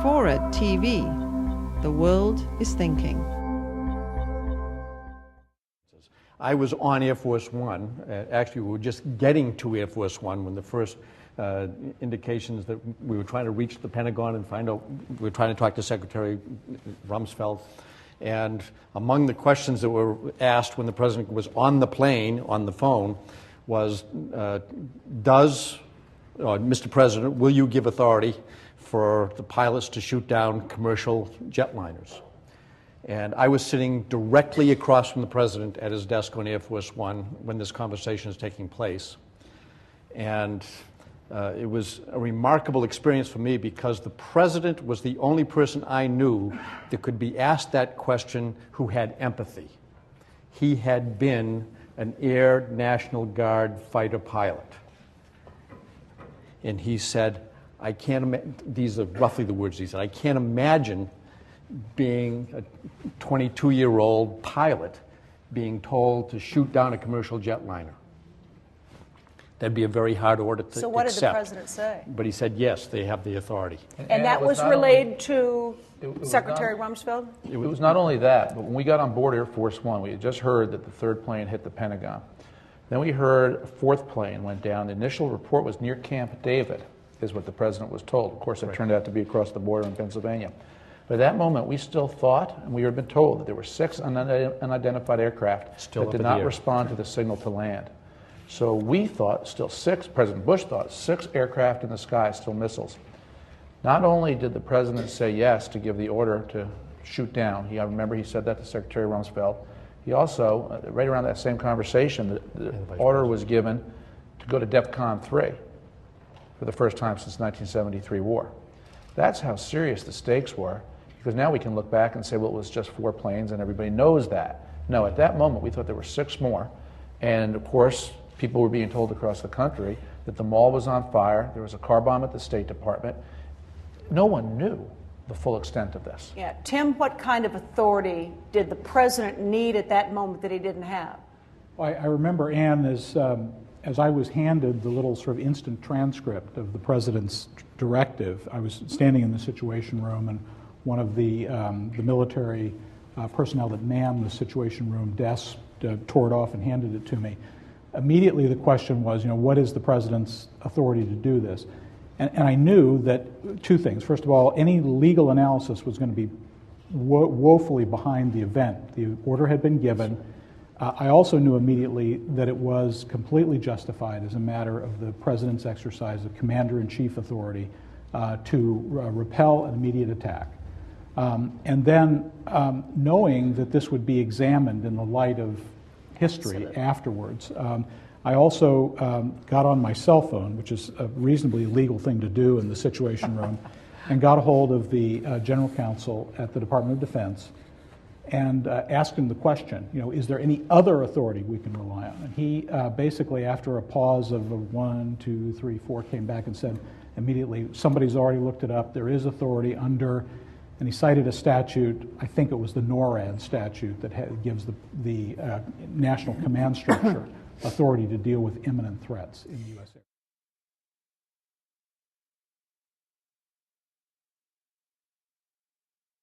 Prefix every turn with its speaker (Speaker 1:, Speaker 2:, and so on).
Speaker 1: Forward TV. The world is thinking.
Speaker 2: I was on Air Force One. Actually, we were just getting to Air Force One when the first indications that we were trying to reach the Pentagon and find out, we were trying to talk to Secretary Rumsfeld. And among the questions that were asked when the president was on the plane, on the phone, was, Mr. President, will you give authority for the pilots to shoot down commercial jetliners? And I was sitting directly across from the president at his desk on Air Force One when this conversation is taking place. And it was a remarkable experience for me because the president was the only person I knew that could be asked that question who had empathy. He had been an Air National Guard fighter pilot. And he said, I can't imagine, these are roughly the words he said, I can't imagine being a 22-year-old pilot being told to shoot down a commercial jetliner. That'd be a very hard order to accept.
Speaker 3: So what did the president say?
Speaker 2: But he said, yes, they have the authority.
Speaker 3: And that was relayed to Secretary Rumsfeld?
Speaker 4: It was not only that, but when we got on board Air Force One, we had just heard that the third plane hit the Pentagon. Then we heard a fourth plane went down. The initial report was near Camp David, is what the president was told. Of course, it turned out to be across the border in Pennsylvania. But at that moment, we still thought, and we had been told, that there were 6 unidentified aircraft that did not respond to the signal to land. So we thought, still 6, President Bush thought, 6 aircraft in the sky, still missiles. Not only did the president say yes to give the order to shoot down, I remember he said that to Secretary Rumsfeld, he also, right around that same conversation, the order was given to go to DEFCON 3 for the first time since 1973 war. That's how serious the stakes were, because now we can look back and say, well, it was just 4 planes and everybody knows that. No, at that moment we thought there were 6 more, and of course people were being told across the country that the mall was on fire, there was a car bomb at the State Department. No one knew the full extent of this.
Speaker 3: Yeah. Tim, what kind of authority did the president need at that moment that he didn't have?
Speaker 5: Well, I remember, Ann, as I was handed the little sort of instant transcript of the president's directive, I was standing in the Situation Room, and one of the military personnel that manned the Situation Room desk tore it off and handed it to me. Immediately the question was, what is the president's authority to do this? And I knew that 2 things. First of all, any legal analysis was going to be woefully behind the event. The order had been given. I also knew immediately that it was completely justified as a matter of the president's exercise of commander-in-chief authority to repel an immediate attack. And then knowing that this would be examined in the light of history afterwards. I also got on my cell phone, which is a reasonably legal thing to do in the Situation Room, and got a hold of the General Counsel at the Department of Defense and asked him the question, is there any other authority we can rely on? And he basically, after a pause of 1, 2, 3, 4, came back and said immediately, somebody's already looked it up, there is authority under, and he cited a statute, I think it was the NORAD statute, that gives the National Command Structure authority to deal with imminent threats in the U.S.